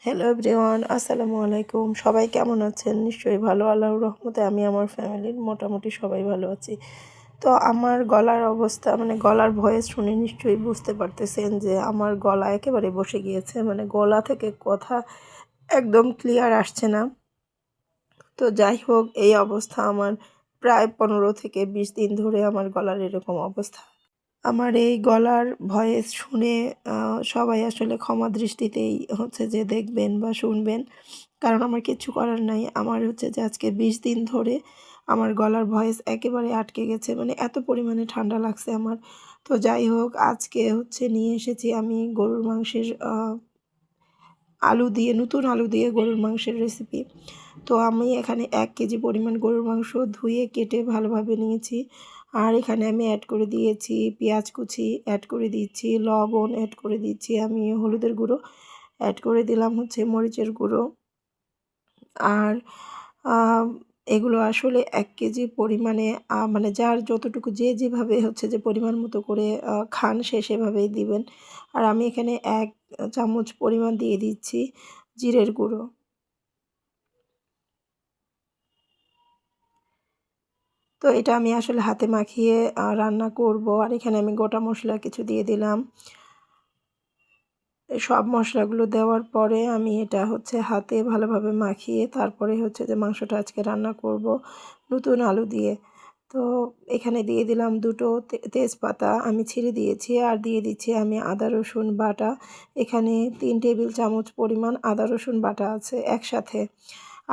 Hello everyone, আসসালামু আলাইকুম। সবাই কেমন আছেন? নিশ্চয়ই ভালো, আল্লাহর রহমতে আমি আমার ফ্যামিলির মোটামুটি সবাই ভালো আছি। তো আমার গলার অবস্থা গলার ভয়েস শুনে নিশ্চয়ই বুঝতে পারতেছেন যে আমার গলা একেবারে বসে গিয়েছে, গলা থেকে কথা একদম ক্লিয়ার আসছে না। তো যাই হোক, এই অবস্থা আমার প্রায় 15 থেকে 20 দিন ধরে আমার গলার এরকম অবস্থা। আমার এই গলার ভয়েস শুনে সবাই আসলে ক্ষমা দৃষ্টিতেই যে দেখবেন বা শুনবেন, কারণ আমার কিচ্ছু করার নাই। আমার যে আজকে 20 দিন ধরে আমার গলার ভয়েস একেবারে আটকে গেছে, এত পরিমাণে ঠান্ডা লাগছে আমার। তো যাই হোক, আজকে নিয়ে এসেছি আমি গরুর মাংসের আলু দিয়ে, নতুন আলু দিয়ে গরুর মাংসের রেসিপি। তো আমি এখানে 1 কেজি পরিমাণ গরুর মাংস ধুয়ে কেটে ভালোভাবে নিয়েছি। আর এখানে আমি অ্যাড করে দিয়েছি পেঁয়াজ কুচি, অ্যাড করে দিচ্ছি লবণ, অ্যাড করে দিচ্ছি আমি হলুদের গুঁড়ো, অ্যাড করে দিলাম মরিচের গুঁড়ো। আর এগুলো আসলে 1 কেজি পরিমাণে যার যতটুকু যে যেভাবে যে পরিমাণ মতো করে খান সে সেভাবেই দিবেন। আর আমি এখানে 1 চামচ পরিমাণ দিয়ে দিচ্ছি জিরের গুঁড়ো। তো এটা আমি আসলে হাতে মাখিয়ে রান্না করব। আর এখানে আমি গোটা মশলা কিছু দিয়ে দিলাম। সব মশলাগুলো দেওয়ার পরে আমি এটা হাতে ভালোভাবে মাখিয়ে তারপরে যে মাংসটা আজকে রান্না করব নতুন আলু দিয়ে। তো এখানে দিয়ে দিলাম দুটো তেজপাতা আমি ছিঁড়ে দিয়েছি, আর দিয়ে দিচ্ছি আমি আদা রসুন বাটা। এখানে 3 টেবিল চামচ পরিমাণ আদা রসুন বাটা আছে একসাথে।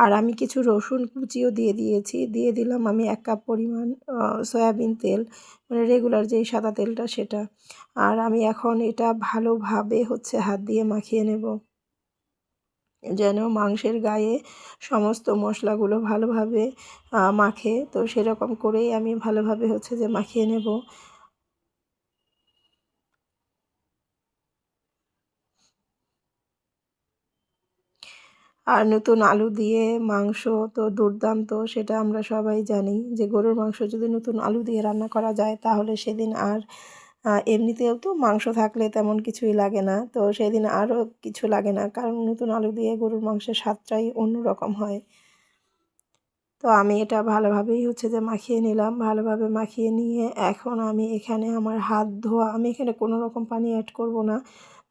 আর আমি কিছু রসুন কুচিও দিয়ে দিয়েছি। দিয়ে দিলাম আমি 1 কাপ পরিমাণ সয়াবিন তেল, রেগুলার যেই সাদা তেলটা সেটা। আর আমি এখন এটা ভালোভাবে হাত দিয়ে মাখিয়ে নেব, যেন মাংসের গায়ে সমস্ত মশলাগুলো ভালোভাবে মাখে। তো সেরকম করেই আমি ভালোভাবে যে মাখিয়ে নেব। আর নতুন আলু দিয়ে মাংস তো দুর্দান্ত, সেটা আমরা সবাই জানি যে গরুর মাংস যদি নতুন আলু দিয়ে রান্না করা যায় তাহলে সেদিন আর এমনিতেও তো মাংস থাকলে তেমন কিছুই লাগে না, তো সেদিন আরও কিছু লাগে না, কারণ নতুন আলু দিয়ে গরুর মাংসের স্বাদটাই অন্যরকম হয়। তো আমি এটা ভালোভাবেই যে মাখিয়ে নিলাম। ভালোভাবে মাখিয়ে নিয়ে এখন আমি এখানে আমার হাত ধোয়া, আমি এখানে কোনো রকম পানি অ্যাড করব না,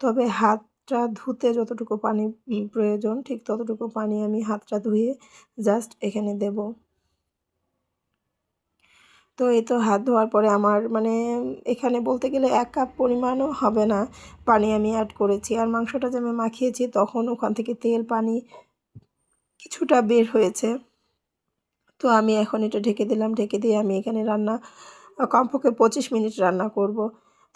তবে হাতটা ধুতে যতটুকু পানি প্রয়োজন ঠিক ততটুকু পানি আমি হাতটা ধুয়ে জাস্ট এখানে দেব। তো এই তো হাত ধোয়ার পরে আমার এখানে বলতে গেলে 1 কাপ পরিমাণও হবে না পানি আমি অ্যাড করেছি। আর মাংসটা যে আমি মাখিয়েছি তখন ওখান থেকে তেল পানি কিছুটা বের হয়েছে। তো আমি এখন এটা ঢেকে দিলাম। ঢেকে দিয়ে আমি এখানে রান্না কমপক্ষে 25 মিনিট রান্না করব।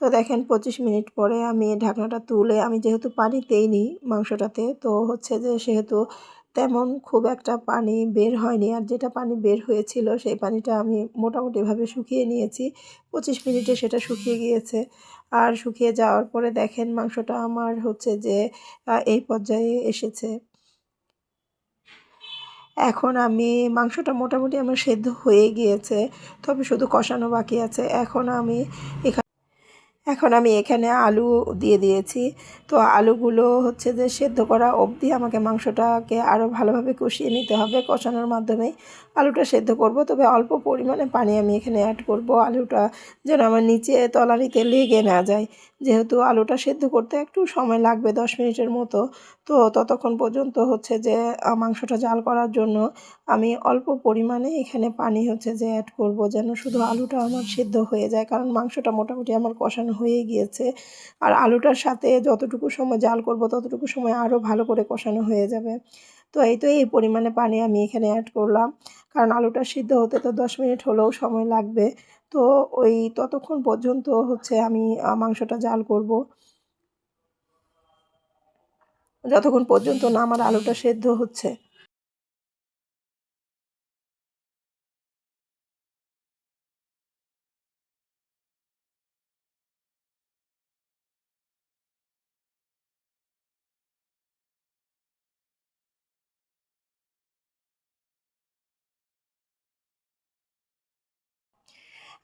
তো দেখেন 25 মিনিট পরে আমি ঢাকনাটা তুলে, আমি যেহেতু পানি দেইনি মাংসটাতে, তো যে সেহেতু তেমন খুব একটা পানি বের হয়নি। আর যেটা পানি বের হয়েছিল সেই পানিটা আমি মোটামুটিভাবে শুকিয়ে নিয়েছি। 25 মিনিটে সেটা শুকিয়ে গিয়েছে। আর শুকিয়ে যাওয়ার পরে দেখেন মাংসটা আমার যে এই পর্যায়ে এসেছে। এখন আমি মাংসটা মোটামুটি আমার সেদ্ধ হয়ে গিয়েছে, তবে শুধু কষানো বাকি আছে। এখন আমি এখানে আলু দিয়ে দিয়েছি। তো আলুগুলো যে সেদ্ধ করা অবধি আমাকে মাংসটাকে আরও ভালোভাবে কষিয়ে নিতে হবে। কষানোর মাধ্যমেই আলুটা সেদ্ধ করব, তবে অল্প পরিমাণে পানি আমি এখানে অ্যাড করব, আলুটা যেন আমার নিচে তলানিতে লেগে না যায়। যেহেতু আলুটা সেদ্ধ করতে একটু সময় লাগবে 10 মিনিটের মতো, তো ততক্ষণ পর্যন্ত যে মাংসটা জাল করার জন্য আমি অল্প পরিমাণে এখানে পানি যে অ্যাড করব, যেন শুধু আলুটা আমার সিদ্ধ হয়ে যায়, কারণ মাংসটা মোটামুটি আমার কষানো হয়ে গিয়েছে। আর আলুটার সাথে যতটুকু সময় জাল করব ততটুকু সময় আরও ভালো করে কষানো হয়ে যাবে। তো এই পরিমাণে পানি আমি এখানে অ্যাড করলাম, কারণ আলুটা সিদ্ধ হতে তো 10 মিনিট হলেও সময় লাগবে। তো ওই ততক্ষণ পর্যন্ত আমি মাংসটা জাল করব, যতক্ষণ পর্যন্ত না আমার আলুটা সেদ্ধ হচ্ছে।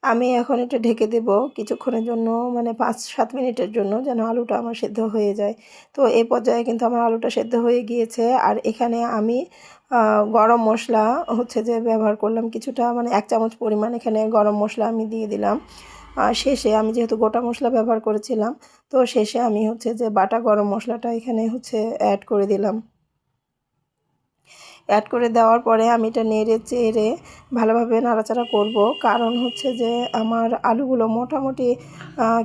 আমি এখন এটা ঢেকে দেব কিছুক্ষণের জন্য, মানে 5-7 মিনিটের জন্য, যেন আলুটা আমার সেদ্ধ হয়ে যায়। তো এই পর্যায়ে কিন্তু আমার আলুটা সেদ্ধ হয়ে গিয়েছে। আর এখানে আমি গরম মশলা হচ্ছে যে ব্যবহার করলাম কিছুটা, মানে 1 চামচ পরিমাণ এখানে গরম মশলা আমি দিয়ে দিলাম। আর শেষে আমি যেহেতু গোটা মশলা ব্যবহার করেছিলাম, তো শেষে আমি হচ্ছে যে বাটা গরম মশলাটা এখানে হচ্ছে অ্যাড করে দিলাম। অ্যাড করে দেওয়ার পরে আমি এটা নেড়ে চেড়ে ভালোভাবে নাড়াচাড়া করব, কারণ হচ্ছে যে আমার আলুগুলো মোটামুটি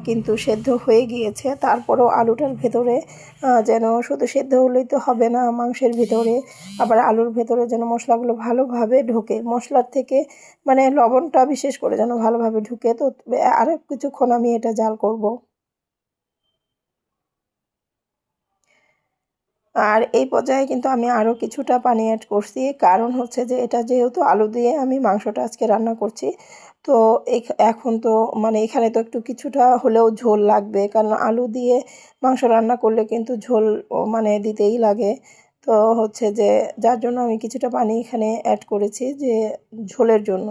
কিন্তু সেদ্ধ হয়ে গিয়েছে। তারপরেও আলুটার ভেতরে যেন শুধু সেদ্ধ হলেই তো হবে না, মাংসের ভিতরে আবার আলুর ভেতরে যেন মশলাগুলো ভালোভাবে ঢোকে, মশলার থেকে মানে লবণটা বিশেষ করে যেন ভালোভাবে ঢুকে। তো আরও কিছুক্ষণ আমি এটা জাল করব। আর এই পর্যায়ে কিন্তু আমি আরও কিছুটা পানি অ্যাড করছি, কারণ হচ্ছে যে এটা যেহেতু আলু দিয়ে আমি মাংসটা আজকে রান্না করছি, তো এখন তো মানে এখানে তো একটু কিছুটা হলেও ঝোল লাগবে, কারণ আলু দিয়ে মাংস রান্না করলে কিন্তু ঝোল মানে দিতেই লাগে। তো হচ্ছে যে যার জন্য আমি কিছুটা পানি এখানে অ্যাড করেছি যে ঝোলের জন্য।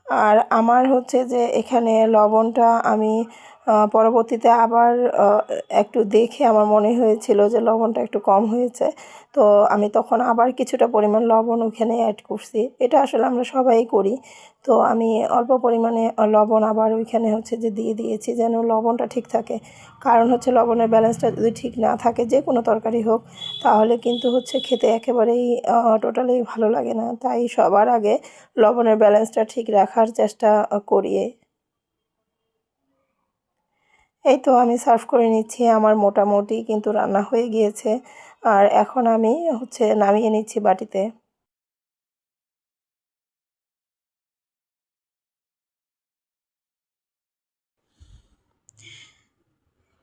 আর আমার হচ্ছে যে এখানে লবণটা আমি পরবর্তীতে আবার একটু দেখে আমার মনে হয়েছিল যে লবণটা একটু কম হয়েছে। তো আমি তখন আবার কিছুটা পরিমাণ লবণ ওখানে অ্যাড করছি। এটা আসলে আমরা সবাই করি। তো আমি অল্প পরিমাণে লবণ আবার ওইখানে হচ্ছে যে দিয়ে দিয়েছি, যেন লবণটা ঠিক থাকে। কারণ হচ্ছে লবণের ব্যালেন্সটা যদি ঠিক না থাকে, যে কোনো তরকারি হোক, তাহলে কিন্তু হচ্ছে খেতে একেবারেই টোটালি ভালো লাগে না। তাই সবার আগে লবণের ব্যালেন্সটা ঠিক রাখার চেষ্টা করি। এই তো আমি সার্ভ করে নিচ্ছি, আমার মোটামুটি কিন্তু রান্না হয়ে গিয়েছে। আর এখন আমি হচ্ছে নামিয়ে নিচ্ছি বাটিতে।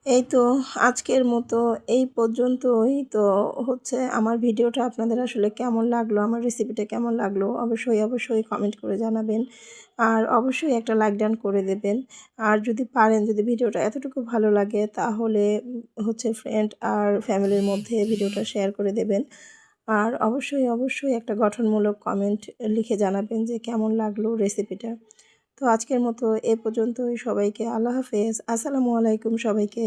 এই তো আজকের মতো এই পর্যন্তই। তো হচ্ছে আমার ভিডিওটা আপনাদের আসলে কেমন লাগলো, আমার রেসিপিটা কেমন লাগলো, অবশ্যই কমেন্ট করে জানাবেন। আর অবশ্যই একটা লাইক ডান করে দেবেন। আর যদি পারেন, যদি ভিডিওটা এতটুকু ভালো লাগে, তাহলে হচ্ছে ফ্রেন্ড আর ফ্যামিলির মধ্যে ভিডিওটা শেয়ার করে দেবেন। আর অবশ্যই একটা গঠনমূলক কমেন্ট লিখে জানাবেন যে কেমন লাগলো রেসিপিটা। তো আজকের মতো এ পর্যন্তই। সবাইকে আল্লাহ হাফেজ। আসসালামু আলাইকুম সবাইকে।